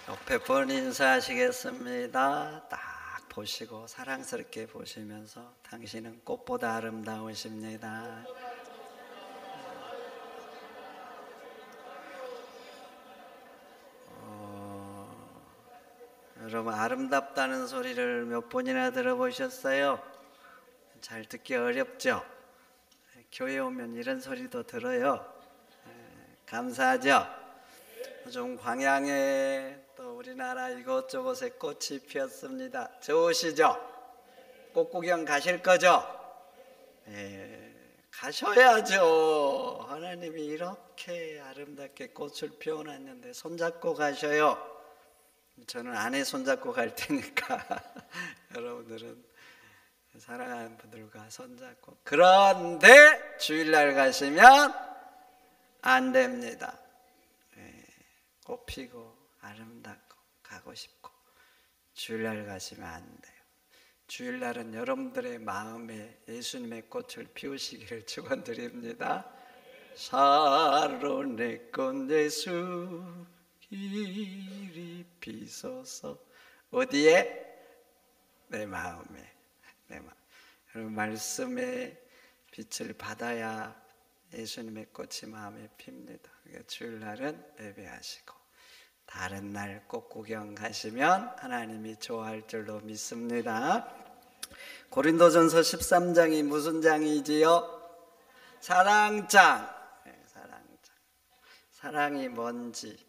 옆에 분 인사하시겠습니다. 딱 보시고 사랑스럽게 보시면서 당신은 꽃보다 아름다우십니다. 여러분, 아름답다는 소리를 몇 번이나 들어보셨어요? 잘 듣기 어렵죠? 교회 오면 이런 소리도 들어요. 감사하죠? 요즘 광양에 또 우리나라 이곳저곳에 꽃이 피었습니다. 좋으시죠? 꽃 구경 가실 거죠? 가셔야죠. 하나님이 이렇게 아름답게 꽃을 피워놨는데 손잡고 가셔요. 저는 아내 손잡고 갈 테니까 여러분들은 사랑하는 분들과 손잡고. 그런데 주일날 가시면 안 됩니다. 꽃 피고 아름답고 가고 싶고 주일날 가시면 안 돼요. 주일날은 여러분들의 마음에 예수님의 꽃을 피우시기를 축원드립니다. 사론의 꽃 예수 길이 피소서. 어디에? 내 마음에. 내 마음. 여러분, 말씀의 빛을 받아야 예수님의 꽃이 마음에 핍니다. 그러니까 주일날은 예배하시고 다른 날 꽃 구경 가시면 하나님이 좋아할 줄로 믿습니다. 고린도전서 13장이 무슨 장이지요? 사랑장. 사랑장. 사랑이 뭔지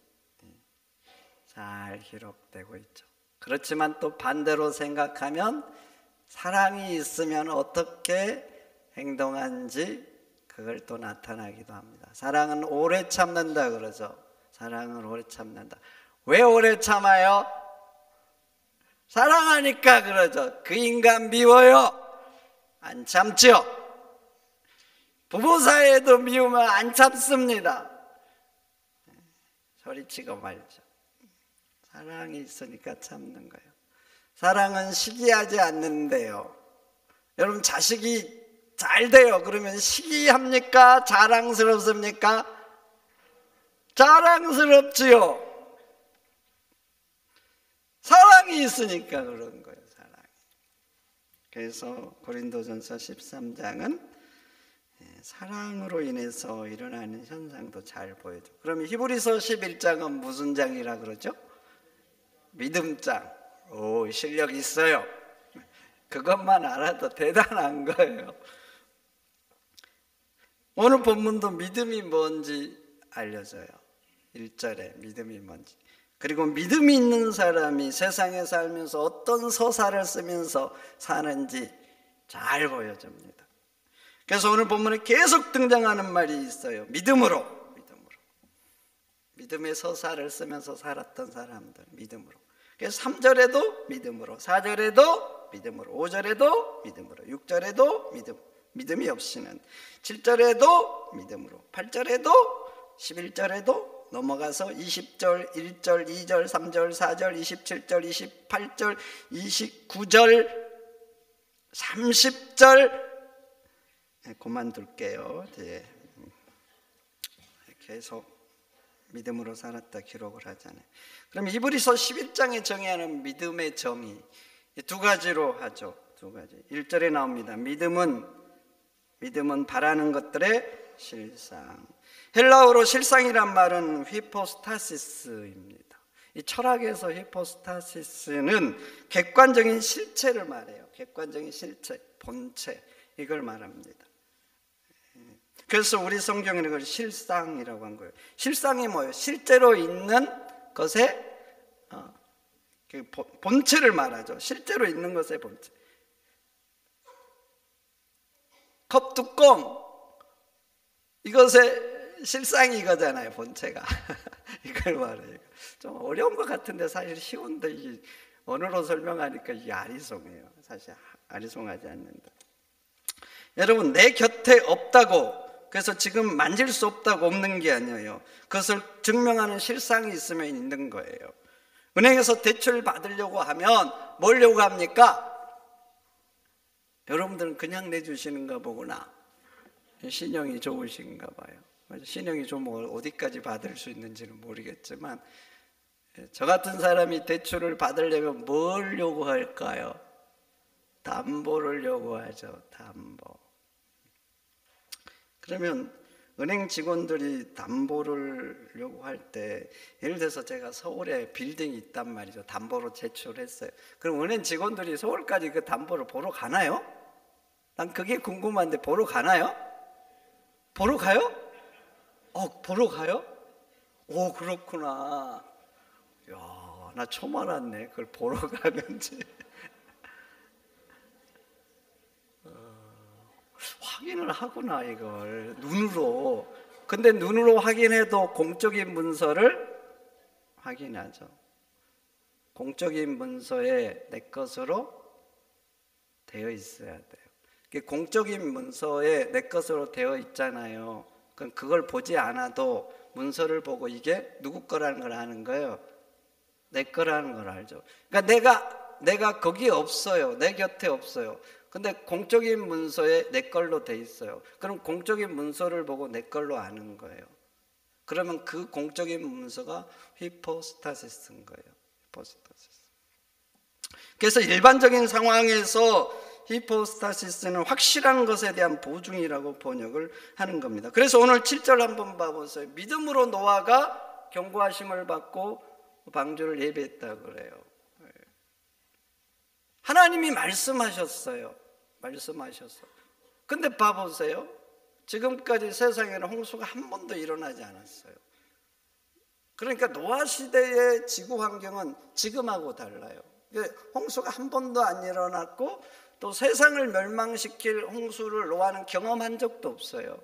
잘 기록되고 있죠. 그렇지만 또 반대로 생각하면 사랑이 있으면 어떻게 행동하는지 그걸 또 나타나기도 합니다. 사랑은 오래 참는다 그러죠. 사랑은 오래 참는다. 왜 오래 참아요? 사랑하니까 그러죠. 그 인간 미워요? 안 참죠. 부부 사이에도 미우면 안 참습니다. 소리치고 말죠. 사랑이 있으니까 참는 거예요. 사랑은 시기하지 않는데요. 여러분, 자식이 잘 돼요. 그러면 시기합니까? 자랑스럽습니까? 자랑스럽지요. 사랑이 있으니까 그런 거예요. 사랑이. 그래서 고린도전서 13장은 사랑으로 인해서 일어나는 현상도 잘 보여줘. 그럼 히브리서 11장은 무슨 장이라 그러죠? 믿음장. 오, 실력 있어요. 그것만 알아도 대단한 거예요. 오늘 본문도 믿음이 뭔지 알려줘요. 1절에 믿음이 뭔지. 그리고 믿음이 있는 사람이 세상에 살면서 어떤 서사를 쓰면서 사는지 잘 보여줍니다. 그래서 오늘 본문에 계속 등장하는 말이 있어요. 믿음으로. 믿음의 서사를 쓰면서 살았던 사람들, 믿음으로. 그래서 3절에도 믿음으로, 4절에도 믿음으로, 5절에도 믿음으로, 6절에도 믿음이 없이는, 7절에도 믿음으로, 8절에도, 11절에도 넘어가서 20절, 1절, 2절, 3절, 4절, 27절, 28절, 29절, 30절. 그만둘게요. 계속 믿음으로 살았다 기록을 하잖아요. 그럼 히브리서 11장에 정의하는 믿음의 정의 두 가지로 하죠. 두 가지. 1절에 나옵니다. 믿음은 바라는 것들의 실상. 헬라어로 실상이란 말은 휘포스타시스입니다. 이 철학에서 휘포스타시스는 객관적인 실체를 말해요. 객관적인 실체, 본체, 이걸 말합니다. 그래서 우리 성경에는 그걸 실상이라고 한 거예요. 실상이 뭐예요? 실제로 있는 것의 본체를 말하죠. 실제로 있는 것의 본체. 컵 뚜껑, 이것의 실상이 이거잖아요. 본체가. 이걸 말해요. 좀 어려운 것 같은데 사실 쉬운데 이게 언어로 설명하니까 이게 아리송해요. 사실 아리송하지 않는다. 여러분, 내 곁에 없다고, 그래서 지금 만질 수 없다고 없는 게 아니에요. 그것을 증명하는 실상이 있으면 있는 거예요. 은행에서 대출 받으려고 하면 뭘 요구합니까? 여러분들은 그냥 내주시는가 보구나. 신용이 좋으신가 봐요. 신용이 좋으면 어디까지 받을 수 있는지는 모르겠지만 저 같은 사람이 대출을 받으려면 뭘 요구할까요? 담보를 요구하죠. 담보. 그러면 은행 직원들이 담보를 요구할 때, 예를 들어서 제가 서울에 빌딩이 있단 말이죠. 담보로 제출했어요. 그럼 은행 직원들이 서울까지 그 담보를 보러 가나요? 난 그게 궁금한데 보러 가나요? 보러 가요? 보러 가요? 오, 그렇구나. 야, 나 처음 알았네. 그걸 보러 가는지. 확인을 하구나, 이걸 눈으로. 근데 눈으로 확인해도 공적인 문서를 확인하죠. 공적인 문서에 내 것으로 되어 있어야 돼요. 공적인 문서에 내 것으로 되어 있잖아요. 그럼 그걸 보지 않아도 문서를 보고 이게 누구 거라는 걸 아는 거예요. 내 거라는 걸 알죠. 그러니까 내가 거기에 없어요. 내 곁에 없어요. 근데 공적인 문서에 내 걸로 돼 있어요. 그럼 공적인 문서를 보고 내 걸로 아는 거예요. 그러면 그 공적인 문서가 히포스타시스인 거예요. 히포스타시스. 그래서 일반적인 상황에서 히포스타시스는 확실한 것에 대한 보증이라고 번역을 하는 겁니다. 그래서 오늘 7절 한번 봐보세요. 믿음으로 노아가 경고하심을 받고 방주를 예비했다고 그래요. 하나님이 말씀하셨어요. 근데 봐보세요. 지금까지 세상에는 홍수가 한 번도 일어나지 않았어요. 그러니까 노아 시대의 지구 환경은 지금하고 달라요. 홍수가 한 번도 안 일어났고 또 세상을 멸망시킬 홍수를 노아는 경험한 적도 없어요.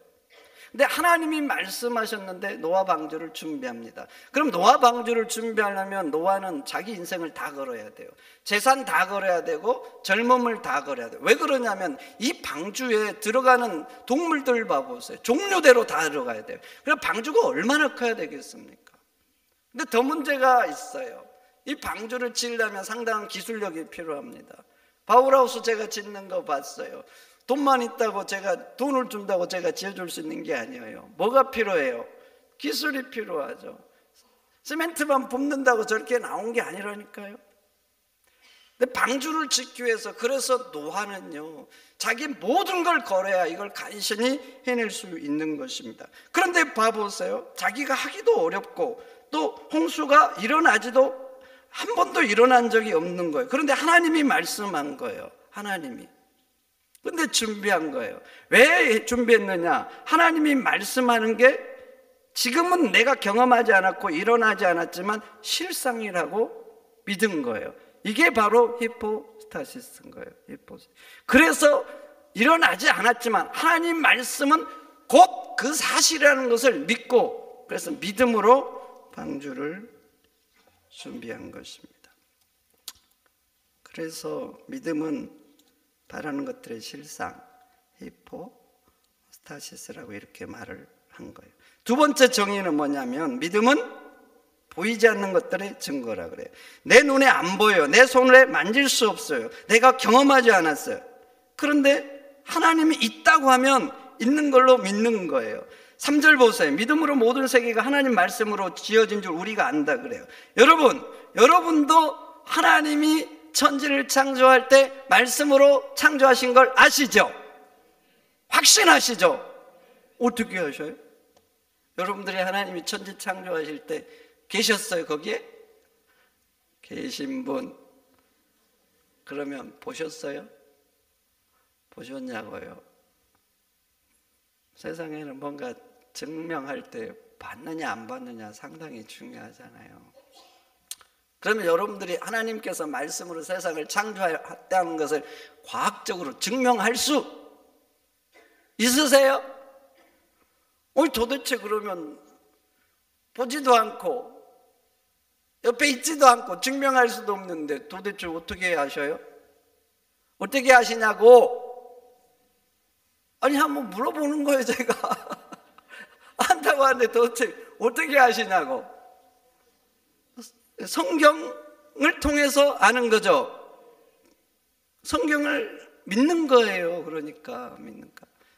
근데 하나님이 말씀하셨는데 노아 방주를 준비합니다. 그럼 노아 방주를 준비하려면 노아는 자기 인생을 다 걸어야 돼요. 재산 다 걸어야 되고 젊음을 다 걸어야 돼요. 왜 그러냐면 이 방주에 들어가는 동물들 봐보세요. 종류대로 다 들어가야 돼요. 그럼 방주가 얼마나 커야 되겠습니까? 근데 더 문제가 있어요. 이 방주를 지으려면 상당한 기술력이 필요합니다. 바울하우스 제가 짓는 거 봤어요. 돈만 있다고 돈을 준다고 제가 지어줄 수 있는 게 아니에요. 뭐가 필요해요? 기술이 필요하죠. 시멘트만 붓는다고 저렇게 나온 게 아니라니까요. 근데 방주를 짓기 위해서, 그래서 노아는요, 자기 모든 걸 걸어야 이걸 간신히 해낼 수 있는 것입니다. 그런데 봐보세요. 자기가 하기도 어렵고 또 홍수가 일어나지도 한 번도 일어난 적이 없는 거예요. 그런데 하나님이 말씀한 거예요. 하나님이. 근데 준비한 거예요. 왜 준비했느냐? 하나님이 말씀하는 게 지금은 내가 경험하지 않았고 일어나지 않았지만 실상이라고 믿은 거예요. 이게 바로 히포스타시스인 거예요. 그래서 일어나지 않았지만 하나님 말씀은 곧 그 사실이라는 것을 믿고, 그래서 믿음으로 방주를 준비한 것입니다. 그래서 믿음은 바라는 것들의 실상, 히포스타시스라고 이렇게 말을 한 거예요. 두 번째 정의는 뭐냐면 믿음은 보이지 않는 것들의 증거라 그래요. 내 눈에 안 보여요. 내 손에 만질 수 없어요. 내가 경험하지 않았어요. 그런데 하나님이 있다고 하면 있는 걸로 믿는 거예요. 3절 보세요. 믿음으로 모든 세계가 하나님 말씀으로 지어진 줄 우리가 안다 그래요. 여러분도 하나님이 천지를 창조할 때 말씀으로 창조하신 걸 아시죠? 확신하시죠? 어떻게 하셔요? 여러분들이 하나님이 천지 창조하실 때 계셨어요? 거기에? 계신 분. 그러면 보셨어요? 보셨냐고요? 세상에는 뭔가 증명할 때 봤느냐 안 봤느냐 상당히 중요하잖아요. 그러면 여러분들이 하나님께서 말씀으로 세상을 창조했다는 것을 과학적으로 증명할 수 있으세요? 도대체 그러면 보지도 않고 옆에 있지도 않고 증명할 수도 없는데 도대체 어떻게 아셔요? 어떻게 아시냐고? 아니 한번 물어보는 거예요. 제가 안다고 하는데 도대체 어떻게 아시냐고. 성경을 통해서 아는 거죠. 성경을 믿는 거예요. 그러니까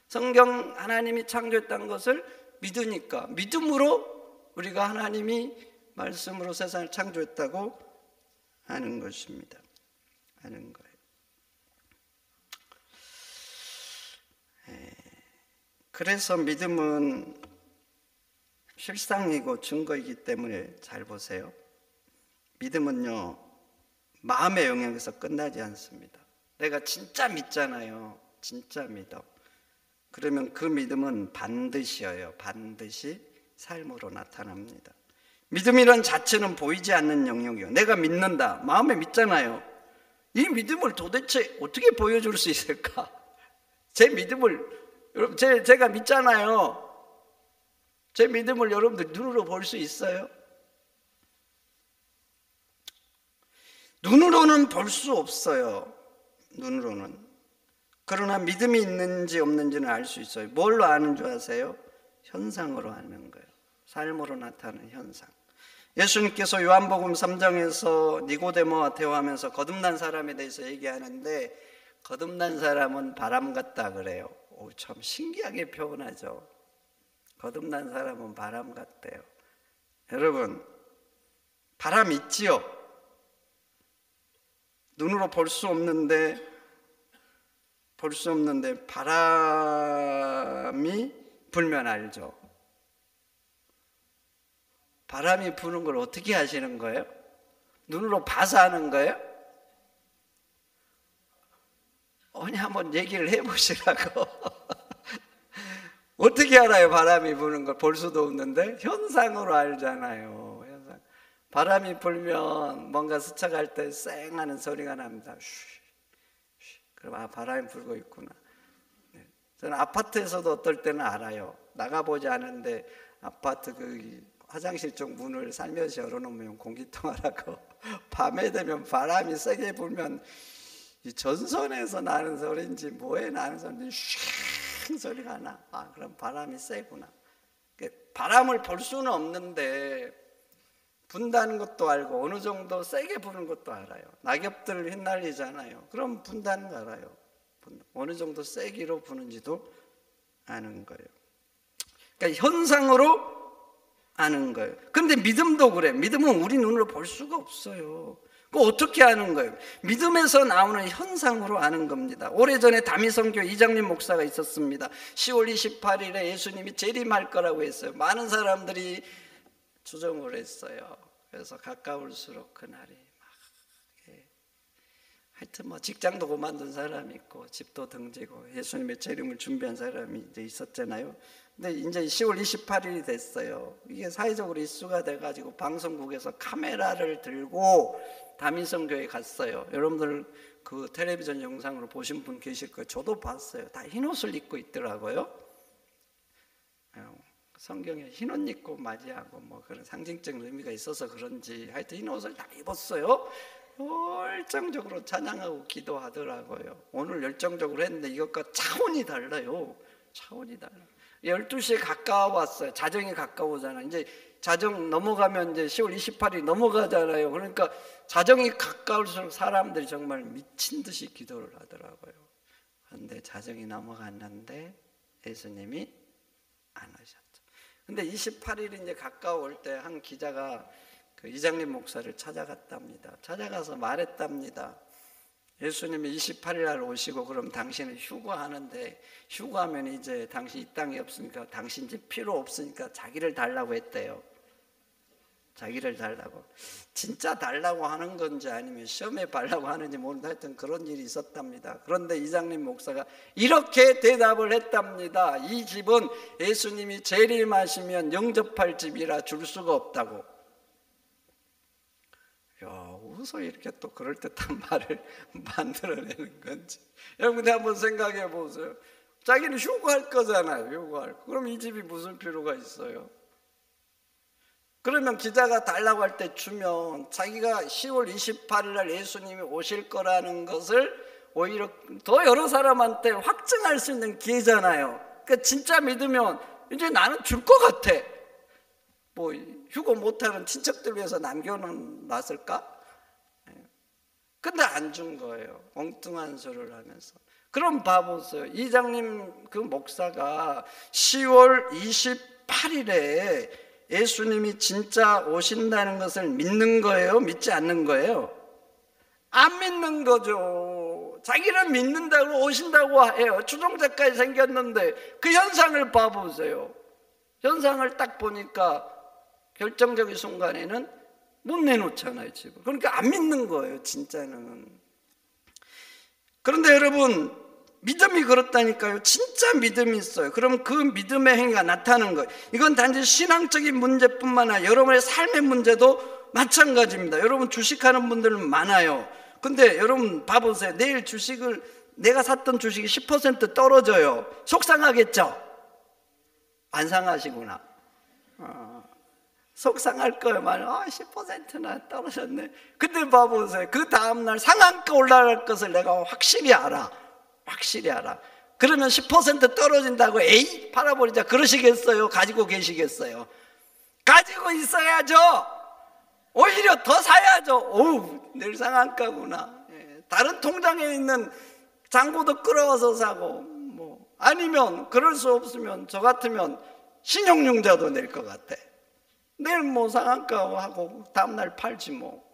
성경 하나님이 창조했다는 것을 믿으니까, 믿음으로 우리가 하나님이 말씀으로 세상을 창조했다고 하는 것입니다. 하는 거예요. 그래서 믿음은 실상이고 증거이기 때문에 잘 보세요. 믿음은요, 마음의 영역에서 끝나지 않습니다. 내가 진짜 믿잖아요. 진짜 믿어. 그러면 그 믿음은 반드시요, 반드시 삶으로 나타납니다. 믿음이란 자체는 보이지 않는 영역이요. 내가 믿는다. 마음에 믿잖아요. 이 믿음을 도대체 어떻게 보여줄 수 있을까? 제 믿음을, 여러분, 제가 믿잖아요. 제 믿음을 여러분들 눈으로 볼 수 있어요? 눈으로는 볼 수 없어요. 눈으로는. 그러나 믿음이 있는지 없는지는 알 수 있어요. 뭘로 아는 줄 아세요? 현상으로 아는 거예요. 삶으로 나타나는 현상. 예수님께서 요한복음 3장에서 니고데모와 대화하면서 거듭난 사람에 대해서 얘기하는데, 거듭난 사람은 바람 같다 그래요. 오, 참 신기하게 표현하죠. 거듭난 사람은 바람 같대요. 여러분, 바람 있지요? 눈으로 볼 수 없는데 바람이 불면 알죠. 바람이 부는 걸 어떻게 하시는 거예요? 눈으로 봐서 하는 거예요? 아니, 한번 얘기를 해보시라고. 어떻게 알아요? 바람이 부는 걸 볼 수도 없는데 현상으로 알잖아요. 현상. 바람이 불면 뭔가 스쳐갈 때 쌩 하는 소리가 납니다. 그럼 아, 바람이 불고 있구나. 저는 아파트에서도 어떨 때는 알아요. 나가보지 않은데 아파트 그 화장실 쪽 문을 살며시 열어놓으면 공기통하라고 밤에 되면 바람이 세게 불면 이 전선에서 나는 소리인지 뭐에 나는 소리인지 쉥 소리가 나. 아, 그럼 바람이 세구나. 바람을 볼 수는 없는데 분다는 것도 알고 어느 정도 세게 부는 것도 알아요. 낙엽들 휘날리잖아요. 그럼 분다는 거 알아요. 어느 정도 세기로 부는지도 아는 거예요. 그러니까 현상으로 아는 거예요. 그런데 믿음도 그래. 믿음은 우리 눈으로 볼 수가 없어요. 그 어떻게 아는 거예요? 믿음에서 나오는 현상으로 아는 겁니다. 오래전에 다미성교 이장림 목사가 있었습니다. 10월 28일에 예수님이 재림할 거라고 했어요. 많은 사람들이 추정을 했어요. 그래서 가까울수록 그날이 막 하여튼 뭐 직장도 그만둔 사람이 있고 집도 등지고 예수님의 재림을 준비한 사람이 이제 있었잖아요. 근데 이제 10월 28일이 됐어요. 이게 사회적으로 이슈가 돼가지고 방송국에서 카메라를 들고 다민성교에 갔어요. 여러분들 그 텔레비전 영상으로 보신 분 계실 거예요. 저도 봤어요. 다 흰옷을 입고 있더라고요. 성경에 흰옷 입고 맞이하고 뭐 그런 상징적인 의미가 있어서 그런지 하여튼 흰옷을 다 입었어요. 열정적으로 찬양하고 기도하더라고요. 오늘 열정적으로 했는데 이것과 차원이 달라요. 차원이 달라요. 12시에 가까워왔어요. 자정이 가까우잖아요. 이제 자정 넘어가면 이제 10월 28일 넘어가잖아요. 그러니까 자정이 가까울수록 사람들이 정말 미친 듯이 기도를 하더라고요. 그런데 자정이 넘어갔는데 예수님이 안 오셨죠. 근데 28일이 이제 가까울 때 한 기자가 그 이장림 목사를 찾아갔답니다. 찾아가서 말했답니다. 예수님이 28일 날 오시고 그럼 당신은 휴거하는데 휴거하면 이제 당신 이 땅에 없으니까 당신 이제 필요 없으니까 자기를 달라고 했대요. 자기를 달라고. 진짜 달라고 하는 건지 아니면 시험에 발라고 하는지 모르는데 하여튼 그런 일이 있었답니다. 그런데 이장림 목사가 이렇게 대답을 했답니다. 이 집은 예수님이 재림하시면 영접할 집이라 줄 수가 없다고. 야, 어디서 이렇게 또 그럴듯한 말을 만들어내는 건지. 여러분 한번 생각해 보세요. 자기는 휴거할 거잖아요. 휴거할 거. 그럼 이 집이 무슨 필요가 있어요? 그러면 기자가 달라고 할 때 주면 자기가 10월 28일 날 예수님이 오실 거라는 것을 오히려 더 여러 사람한테 확증할 수 있는 기회잖아요. 그러니까 진짜 믿으면 이제 나는 줄 것 같아. 뭐 휴거 못하는 친척들 위해서 남겨놨을까? 근데 안 준 거예요. 엉뚱한 소리를 하면서. 그럼 봐보세요. 이장님 그 목사가 10월 28일에 예수님이 진짜 오신다는 것을 믿는 거예요? 믿지 않는 거예요? 안 믿는 거죠. 자기는 믿는다고 오신다고 해요. 추종자까지 생겼는데 그 현상을 봐보세요. 현상을 딱 보니까 결정적인 순간에는 못 내놓잖아요, 집을. 그러니까 안 믿는 거예요, 진짜는. 그런데 여러분, 믿음이 그렇다니까요. 진짜 믿음이 있어요. 그럼 그 믿음의 행위가 나타나는 거예요. 이건 단지 신앙적인 문제뿐만 아니라 여러분의 삶의 문제도 마찬가지입니다. 여러분 주식하는 분들은 많아요. 근데 여러분 봐보세요. 내일 주식을, 내가 샀던 주식이 10% 떨어져요. 속상하겠죠? 안 상하시구나. 속상할 거예요. 10%나 떨어졌네. 근데 봐보세요. 그 다음날 상한가 올라갈 것을 내가 확실히 알아. 그러면 10% 떨어진다고 에이 팔아버리자 그러시겠어요? 가지고 계시겠어요? 가지고 있어야죠. 오히려 더 사야죠. 오우, 내일 상한가구나. 다른 통장에 있는 잔고도 끌어와서 사고, 아니면 그럴 수 없으면 저 같으면 신용융자도 낼 것 같아. 내일 상한가 하고 다음날 팔지 뭐.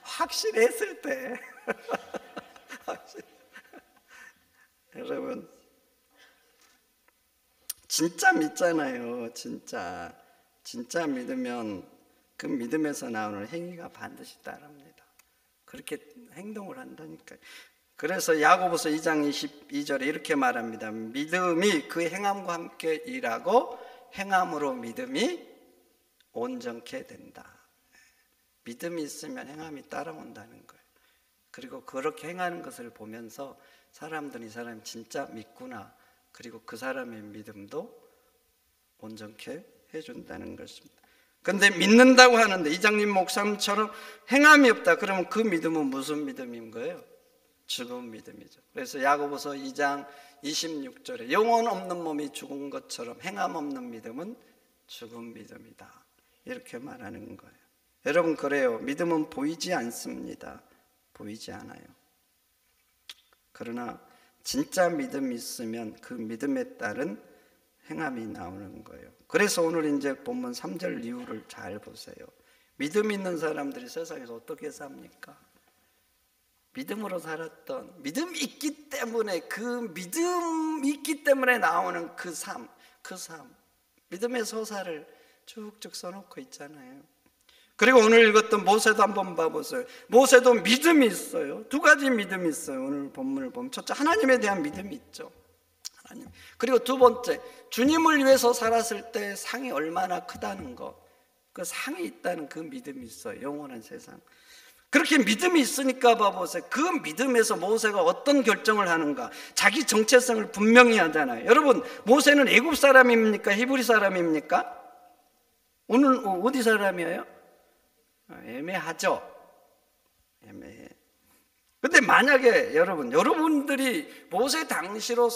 확실했을 때. 여러분 진짜 믿잖아요. 진짜 믿으면 그 믿음에서 나오는 행위가 반드시 따릅니다. 그렇게 행동을 한다니까요. 그래서 야고보서 2장 22절에 이렇게 말합니다. 믿음이 그 행함과 함께 일하고 행함으로 믿음이 온전케 된다. 믿음이 있으면 행함이 따라온다는 거예요. 그리고 그렇게 행하는 것을 보면서 사람들이 이 사람이 진짜 믿구나. 그리고 그 사람의 믿음도 온전케 해준다는 것입니다. 그런데 믿는다고 하는데 이장님 목사님처럼 행함이 없다. 그러면 그 믿음은 무슨 믿음인 거예요? 죽은 믿음이죠. 그래서 야고보서 2장 26절에 영혼 없는 몸이 죽은 것처럼 행함 없는 믿음은 죽은 믿음이다. 이렇게 말하는 거예요. 여러분 그래요. 믿음은 보이지 않습니다. 보이지 않아요. 그러나 진짜 믿음이 있으면 그 믿음에 따른 행함이 나오는 거예요. 그래서 오늘 이제 본문 3절 이후를 잘 보세요. 믿음 있는 사람들이 세상에서 어떻게 삽니까? 믿음으로 살았던, 믿음 있기 때문에, 그 믿음 있기 때문에 나오는 그 삶, 믿음의 서사를 쭉쭉 써놓고 있잖아요. 그리고 오늘 읽었던 모세도 한번 봐보세요. 모세도 믿음이 있어요. 두 가지 믿음이 있어요. 오늘 본문을 보면 첫째, 하나님에 대한 믿음이 있죠. 하나님. 그리고 두 번째, 주님을 위해서 살았을 때 상이 얼마나 크다는 것, 그 상이 있다는 그 믿음이 있어요. 영원한 세상. 그렇게 믿음이 있으니까 봐보세요. 그 믿음에서 모세가 어떤 결정을 하는가. 자기 정체성을 분명히 하잖아요. 여러분, 모세는 애굽 사람입니까? 히브리 사람입니까? 오늘 어디 사람이에요? 애매하죠. 애매해. 근데 만약에 여러분들이 모세 당시로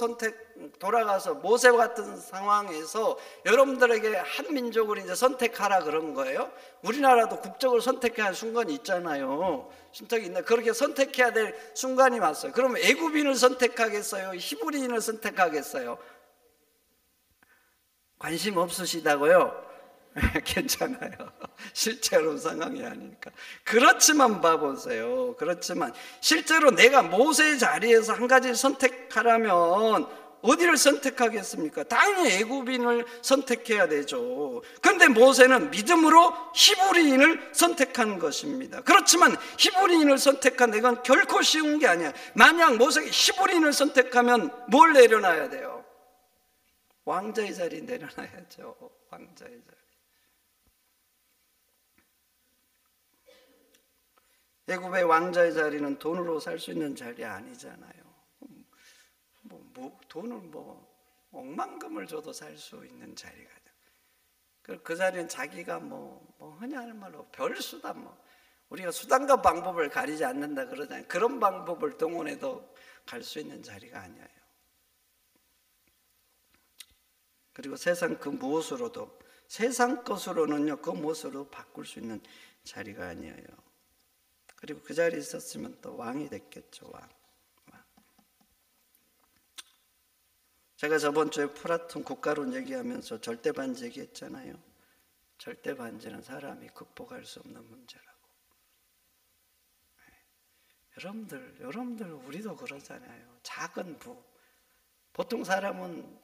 돌아가서 모세와 같은 상황에서 여러분들에게 한 민족을 이제 선택하라 그런 거예요. 우리나라도 국적을 선택해야 할 순간이 있잖아요. 선택이 있네. 그렇게 선택해야 될 순간이 왔어요. 그러면 애굽인을 선택하겠어요? 히브리인을 선택하겠어요? 관심 없으시다고요? 괜찮아요. 실제로 상황이 아니니까. 그렇지만 봐보세요. 그렇지만 실제로 내가 모세의 자리에서 한 가지를 선택하라면 어디를 선택하겠습니까? 당연히 애굽인을 선택해야 되죠. 그런데 모세는 믿음으로 히브리인을 선택한 것입니다. 그렇지만 히브리인을 선택한 이건 결코 쉬운 게 아니야. 만약 모세가 히브리인을 선택하면 뭘 내려놔야 돼요? 왕자의 자리 내려놔야죠. 왕자의 자리. 애굽의 왕자의 자리는 돈으로 살 수 있는 자리 아니잖아요. 돈을 억만금을 줘도 살 수 있는 자리가 돼. 그 자리는 자기가 흔히 하는 말로 별수단 우리가 수단과 방법을 가리지 않는다 그러잖아요. 그런 방법을 동원해도 갈 수 있는 자리가 아니에요. 그리고 세상 그 무엇으로도 세상 것으로는요 그 무엇으로 바꿀 수 있는 자리가 아니에요. 그리고 그 자리에 있었으면 또 왕이 됐겠죠. 왕. 제가 저번 주에 플라톤 국가론 얘기하면서 절대반지 얘기했잖아요. 절대반지는 사람이 극복할 수 없는 문제라고. 여러분들 우리도 그러잖아요. 작은 부. 보통 사람은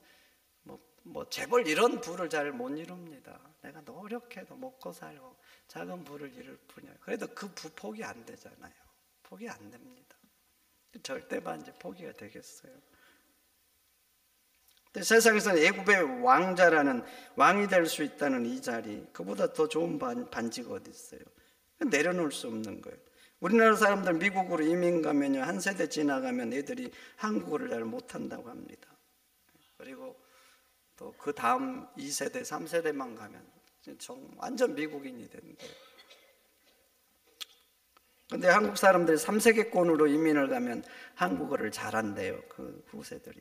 뭐 재벌 이런 부를 잘 못 이룹니다. 내가 노력해도 먹고 살고 작은 부를 이룰 뿐이에요. 그래도 그 부 포기 안 되잖아요. 포기 안 됩니다. 절대반지 포기가 되겠어요. 근데 세상에서는 애굽의 왕자라는 왕이 될 수 있다는 이 자리, 그보다 더 좋은 반지가 어디 있어요? 내려놓을 수 없는 거예요. 우리나라 사람들 미국으로 이민 가면요, 한 세대 지나가면 애들이 한국어를 잘 못한다고 합니다. 그리고 또 그 다음 2세대, 3세대만 가면 완전 미국인이 된대요. 근데 한국 사람들이 3세계권으로 이민을 가면 한국어를 잘한대요. 그 후세들이.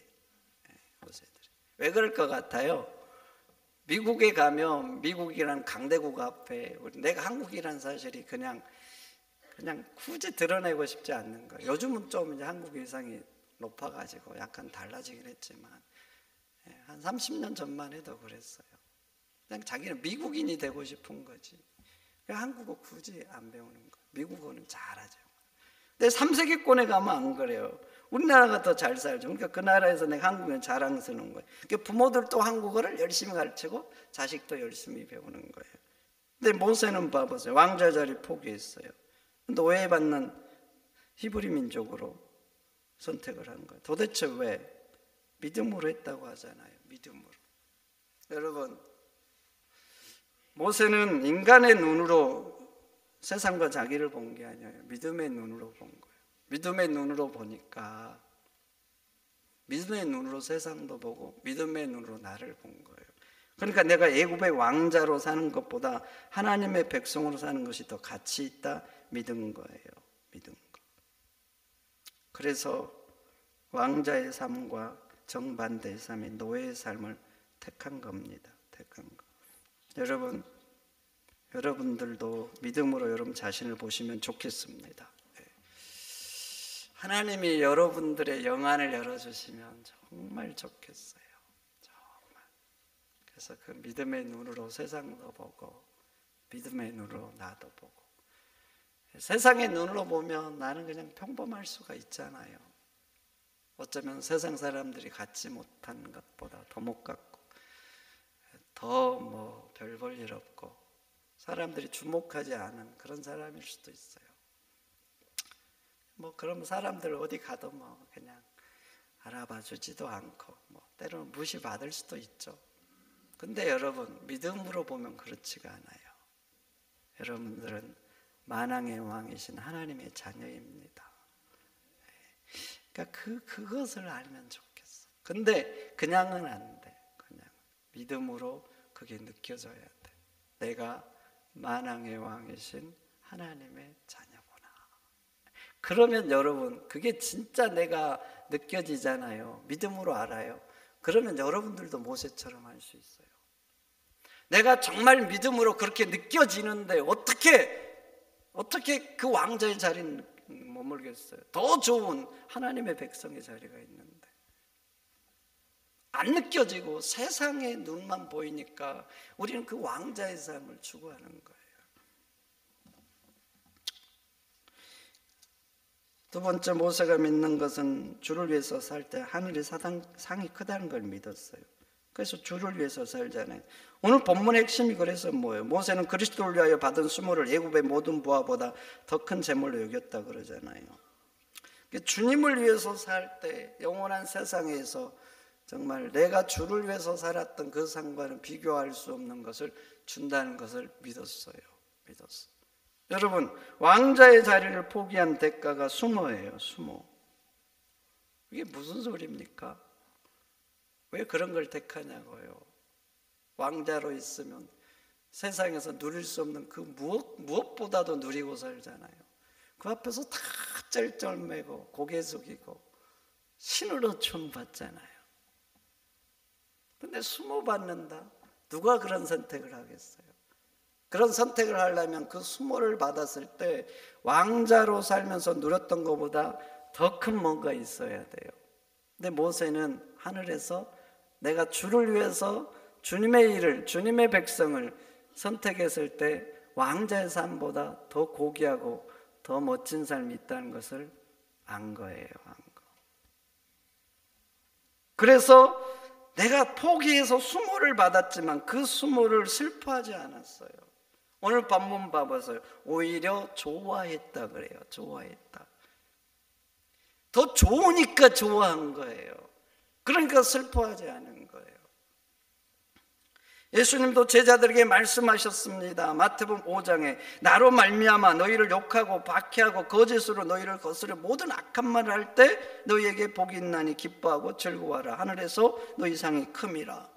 왜 그럴 것 같아요? 미국에 가면 미국이란 강대국 앞에 내가 한국이라는 사실이 그냥 굳이 드러내고 싶지 않는 거예요. 요즘은 좀 이제 한국 위상이 높아가지고 약간 달라지긴 했지만 한 30년 전만 해도 그랬어요. 그냥 자기는 미국인이 되고 싶은 거지. 그냥 한국어 굳이 안 배우는 거예요. 미국어는 잘하죠. 근데 3세계권에 가면 안 그래요. 우리나라가 더 잘 살죠. 그러니까 그 나라에서 내가 한국어를 자랑스러운 거예요. 그러니까 부모들도 한국어를 열심히 가르치고 자식도 열심히 배우는 거예요. 근데 모세는 봐보세요. 왕자 자리 포기했어요. 노예받는 히브리 민족으로 선택을 한 거예요. 도대체 왜? 믿음으로 했다고 하잖아요. 믿음으로. 여러분, 모세는 인간의 눈으로 세상과 자기를 본 게 아니에요. 믿음의 눈으로 본 거예요. 믿음의 눈으로 보니까 믿음의 눈으로 세상도 보고 믿음의 눈으로 나를 본 거예요. 그러니까 내가 애굽의 왕자로 사는 것보다 하나님의 백성으로 사는 것이 더 가치 있다 믿은 거예요. 믿은 거. 그래서 왕자의 삶과 정반대의 삶이 노예의 삶을 택한 겁니다. 택한 거. 여러분들도 믿음으로 여러분 자신을 보시면 좋겠습니다. 하나님이 여러분들의 영안을 열어주시면 정말 좋겠어요. 정말. 그래서 그 믿음의 눈으로 세상도 보고 믿음의 눈으로 나도 보고. 세상의 눈으로 보면 나는 그냥 평범할 수가 있잖아요. 어쩌면 세상 사람들이 갖지 못한 것보다 더 못 갖고 더 별 볼 일 없고 사람들이 주목하지 않은 그런 사람일 수도 있어요. 그럼 사람들 어디 가도 그냥 알아봐 주지도 않고 때로는 무시받을 수도 있죠. 근데 여러분 믿음으로 보면 그렇지가 않아요. 여러분들은 만왕의 왕이신 하나님의 자녀입니다. 그러니까 그것을 알면 좋겠어. 근데 그냥은 안 돼. 그냥 믿음으로 그게 느껴져야 돼. 내가 만왕의 왕이신 하나님의 자녀구나. 그러면 여러분 그게 진짜 내가 느껴지잖아요. 믿음으로 알아요. 그러면 여러분들도 모세처럼 할 수 있어요. 내가 정말 믿음으로 그렇게 느껴지는데 어떻게 그 왕자의 자리는 머물겠어요? 더 좋은 하나님의 백성의 자리가 있는데 안 느껴지고 세상의 눈만 보이니까 우리는 그 왕자의 삶을 추구하는 거예요. 두 번째, 모세가 믿는 것은 주를 위해서 살 때 하늘의 상이 크다는 걸 믿었어요. 그래서 주를 위해서 살잖아요. 오늘 본문의 핵심이 그래서 뭐예요? 모세는 그리스도를 위하여 받은 수모를 애굽의 모든 부하보다 더 큰 재물로 여겼다 그러잖아요. 주님을 위해서 살 때 영원한 세상에서 정말 내가 주를 위해서 살았던 그 상과는 비교할 수 없는 것을 준다는 것을 믿었어요. 여러분, 왕자의 자리를 포기한 대가가 수모예요. 수모. 이게 무슨 소리입니까? 왜 그런 걸 택하냐고요. 왕자로 있으면 세상에서 누릴 수 없는 그 무엇보다도 누리고 살잖아요. 그 앞에서 다 쩔쩔매고 고개 숙이고 신으로 춤받잖아요. 근데 수모 받는다? 누가 그런 선택을 하겠어요? 그런 선택을 하려면 그 수모를 받았을 때 왕자로 살면서 누렸던 것보다 더 큰 뭔가 있어야 돼요. 근데 모세는 하늘에서 내가 주를 위해서 주님의 일을, 주님의 백성을 선택했을 때 왕자의 삶보다 더 고귀하고 더 멋진 삶이 있다는 것을 안 거예요. 안 거. 그래서 내가 포기해서 수모를 받았지만 그 수모를 슬퍼하지 않았어요. 오늘 본문 봐보세요. 오히려 좋아했다 그래요. 좋아했다. 더 좋으니까 좋아한 거예요. 그러니까 슬퍼하지 않은 거예요. 예수님도 제자들에게 말씀하셨습니다. 마태복음 5장에 나로 말미암아 너희를 욕하고 박해하고 거짓으로 너희를 거스려 모든 악한 말을 할 때 너희에게 복이 있나니 기뻐하고 즐거워하라. 하늘에서 너희 상이 큼이라.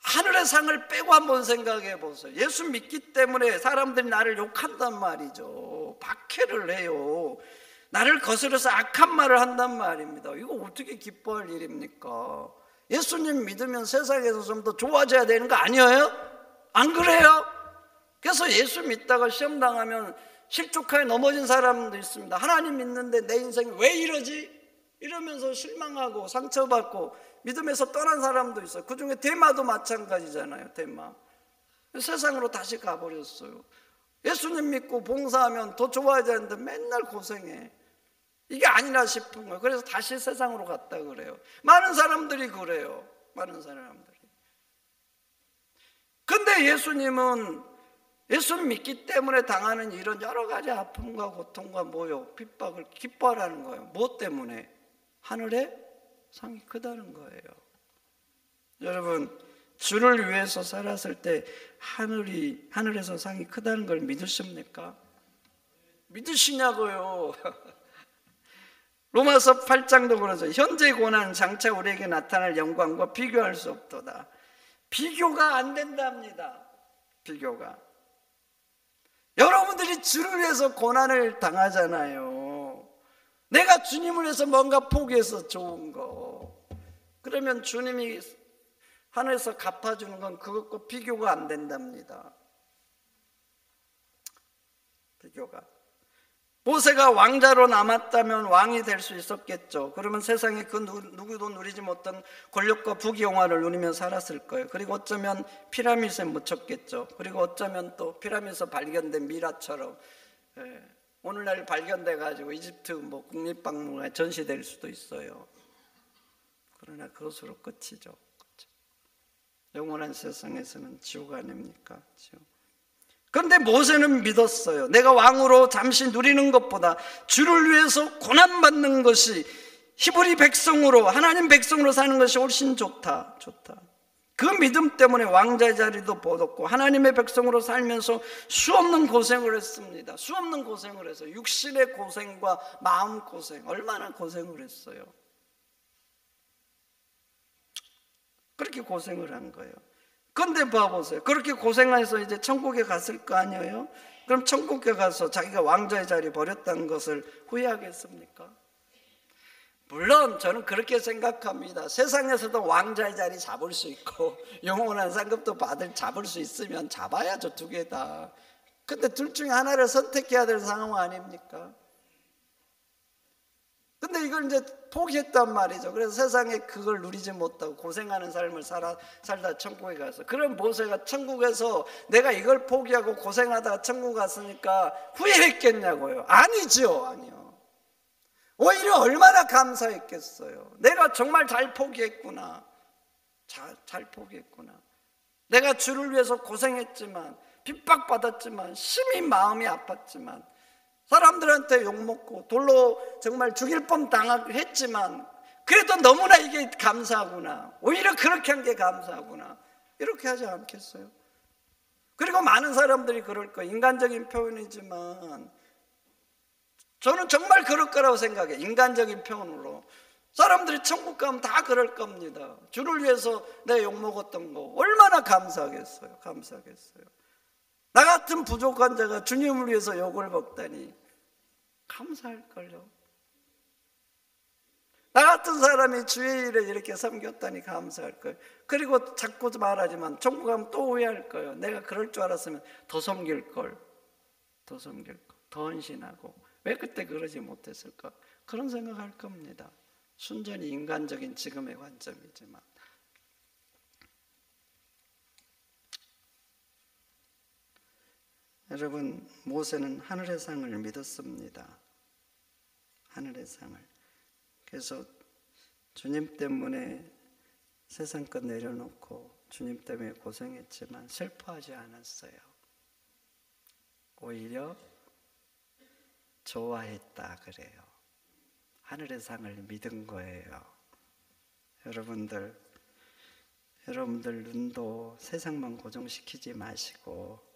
하늘의 상을 빼고 한번 생각해 보세요. 예수 믿기 때문에 사람들이 나를 욕한단 말이죠. 박해를 해요. 나를 거스려서 악한 말을 한단 말입니다. 이거 어떻게 기뻐할 일입니까? 예수님 믿으면 세상에서 좀 더 좋아져야 되는 거 아니에요? 안 그래요? 그래서 예수 믿다가 시험 당하면 실족하에 넘어진 사람도 있습니다. 하나님 믿는데 내 인생이 왜 이러지? 이러면서 실망하고 상처받고 믿음에서 떠난 사람도 있어요. 그 중에 데마도 마찬가지잖아요. 데마 세상으로 다시 가버렸어요. 예수님 믿고 봉사하면 더 좋아져야 되는데 맨날 고생해. 이게 아니라 싶은 거예요. 그래서 다시 세상으로 갔다 그래요. 많은 사람들이 그래요. 많은 사람들이. 근데 예수님은 예수님 믿기 때문에 당하는 이런 여러 가지 아픔과 고통과 모욕, 핍박을 기뻐하라는 거예요. 뭐 때문에? 하늘의 상이 크다는 거예요. 여러분, 주를 위해서 살았을 때 하늘에서 상이 크다는 걸 믿으십니까? 믿으시냐고요? 로마서 8장도 그러죠. 현재 고난 장차 우리에게 나타날 영광과 비교할 수 없도다. 비교가 안 된답니다. 비교가. 여러분들이 주를 위해서 고난을 당하잖아요. 내가 주님을 위해서 뭔가 포기해서 좋은 거. 그러면 주님이 하늘에서 갚아주는 건 그것과 비교가 안 된답니다. 비교가. 모세가 왕자로 남았다면 왕이 될 수 있었겠죠. 그러면 세상에 그 누구도 누리지 못한 권력과 부귀영화를 누리며 살았을 거예요. 그리고 어쩌면 피라미드에 묻혔겠죠. 그리고 어쩌면 또 피라미드에서 발견된 미라처럼 오늘날 발견돼 가지고 이집트 국립박물관에 전시될 수도 있어요. 그러나 그것으로 끝이죠. 그렇죠? 영원한 세상에서는 지옥 아닙니까? 지옥. 그런데 모세는 믿었어요. 내가 왕으로 잠시 누리는 것보다 주를 위해서 고난받는 것이 히브리 백성으로, 하나님 백성으로 사는 것이 훨씬 좋다. 그 믿음 때문에 왕자의 자리도 얻었고 하나님의 백성으로 살면서 수없는 고생을 했습니다. 수없는 고생을 해서 육신의 고생과 마음 고생, 얼마나 고생을 했어요. 그렇게 고생을 한 거예요. 그런데 봐보세요. 그렇게 고생해서 이제 천국에 갔을 거 아니에요? 그럼 천국에 가서 자기가 왕자의 자리 버렸다는 것을 후회하겠습니까? 물론 저는 그렇게 생각합니다. 세상에서도 왕자의 자리 잡을 수 있고 영원한 상급도 잡을 수 있으면 잡아야죠. 두 개 다. 근데 둘 중에 하나를 선택해야 될 상황 아닙니까? 근데 이걸 이제 포기했단 말이죠. 그래서 세상에 그걸 누리지 못하고 고생하는 삶을 살다 천국에 가서, 그럼 모세가 천국에서 내가 이걸 포기하고 고생하다가 천국 갔으니까 후회했겠냐고요? 아니죠. 아니요. 오히려 얼마나 감사했겠어요. 내가 정말 잘 포기했구나. 잘 포기했구나. 내가 주를 위해서 고생했지만, 핍박받았지만, 심히 마음이 아팠지만, 사람들한테 욕먹고 돌로 정말 죽일 뻔 당했지만 그래도 너무나 이게 감사하구나. 오히려 그렇게 한 게 감사하구나. 이렇게 하지 않겠어요? 그리고 많은 사람들이 그럴 거예요. 인간적인 표현이지만 저는 정말 그럴 거라고 생각해요. 인간적인 표현으로. 사람들이 천국 가면 다 그럴 겁니다. 주를 위해서 내 욕먹었던 거 얼마나 감사하겠어요. 감사하겠어요. 나 같은 부족한 자가 주님을 위해서 욕을 먹다니 감사할걸요. 나 같은 사람이 주의 일에 이렇게 섬겼다니 감사할거예요. 그리고 자꾸 말하지만 천국 가면 또 후회할 거예요. 내가 그럴 줄 알았으면 더 섬길걸, 더 헌신하고 왜 그때 그러지 못했을까? 그런 생각할 겁니다. 순전히 인간적인 지금의 관점이지만 여러분, 모세는 하늘의 상을 믿었습니다. 하늘의 상을. 그래서 주님 때문에 세상 것 내려놓고 주님 때문에 고생했지만 슬퍼하지 않았어요. 오히려 좋아했다 그래요. 하늘의 상을 믿은 거예요. 여러분들 눈도 세상만 고정시키지 마시고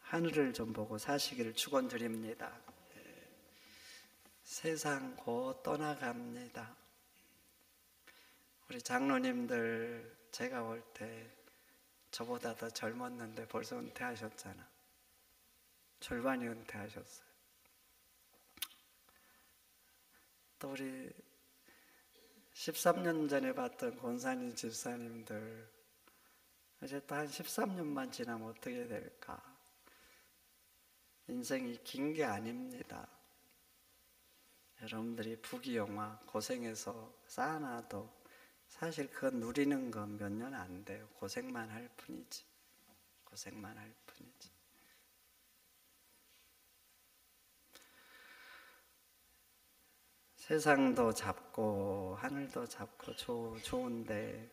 하늘을 좀 보고 사시기를 축원드립니다. 세상 곧 떠나갑니다. 우리 장로님들 제가 볼 때 저보다 더 젊었는데 벌써 은퇴하셨잖아. 절반이 은퇴하셨어요. 또 우리 13년 전에 봤던 권사님 집사님들 이제 또 한 13년만 지나면 어떻게 될까? 인생이 긴 게 아닙니다. 여러분들이 부귀영화 고생해서 쌓아놔도 사실 그거 누리는 건 몇 년 안 돼요. 고생만 할 뿐이지. 고생만 할 뿐이지. 세상도 잡고 하늘도 잡고 좋은데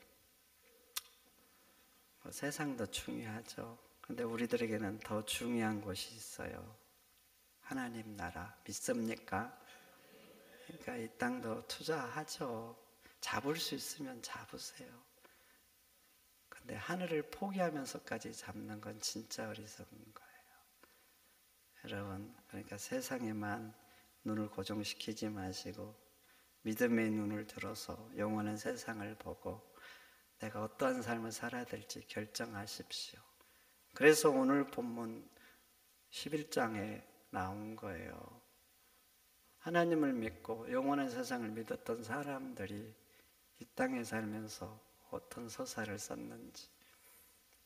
세상도 중요하죠. 근데 우리들에게는 더 중요한 곳이 있어요. 하나님 나라 믿습니까? 그러니까 이 땅도 투자하죠. 잡을 수 있으면 잡으세요. 근데 하늘을 포기하면서까지 잡는 건 진짜 어리석은 거예요. 여러분, 그러니까 세상에만 눈을 고정시키지 마시고 믿음의 눈을 들어서 영원한 세상을 보고 내가 어떠한 삶을 살아야 될지 결정하십시오. 그래서 오늘 본문 11장에 나온 거예요. 하나님을 믿고 영원한 세상을 믿었던 사람들이 이 땅에 살면서 어떤 서사를 썼는지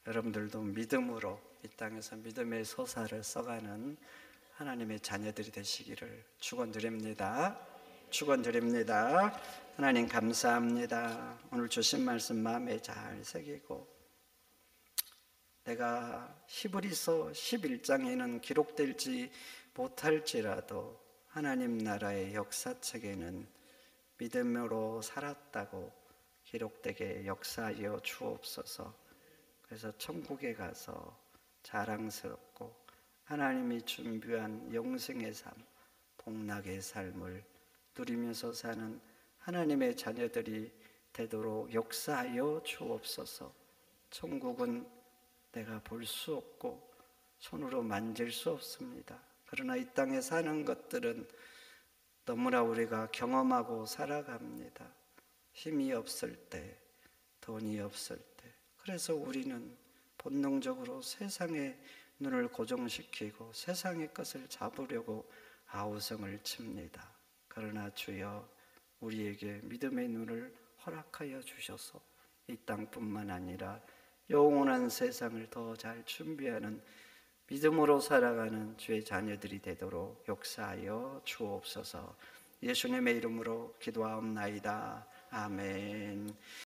여러분들도 믿음으로 이 땅에서 믿음의 서사를 써가는 하나님의 자녀들이 되시기를 축원드립니다. 축원드립니다. 하나님 감사합니다. 오늘 주신 말씀 마음에 잘 새기고 내가 히브리서 11장에는 기록될지 못할지라도 하나님 나라의 역사책에는 믿음으로 살았다고 기록되게 역사하여 주옵소서. 그래서 천국에 가서 자랑스럽고 하나님이 준비한 영생의 삶, 복락의 삶을 누리면서 사는 하나님의 자녀들이 되도록 역사하여 주옵소서. 천국은 내가 볼 수 없고 손으로 만질 수 없습니다. 그러나 이 땅에 사는 것들은 너무나 우리가 경험하고 살아갑니다. 힘이 없을 때, 돈이 없을 때. 그래서 우리는 본능적으로 세상의 눈을 고정시키고 세상의 것을 잡으려고 아우성을 칩니다. 그러나 주여 우리에게 믿음의 눈을 허락하여 주셔서 이 땅뿐만 아니라 영원한 세상을 더 잘 준비하는 믿음으로 살아가는 주의 자녀들이 되도록 역사하여 주옵소서. 예수님의 이름으로 기도하옵나이다. 아멘.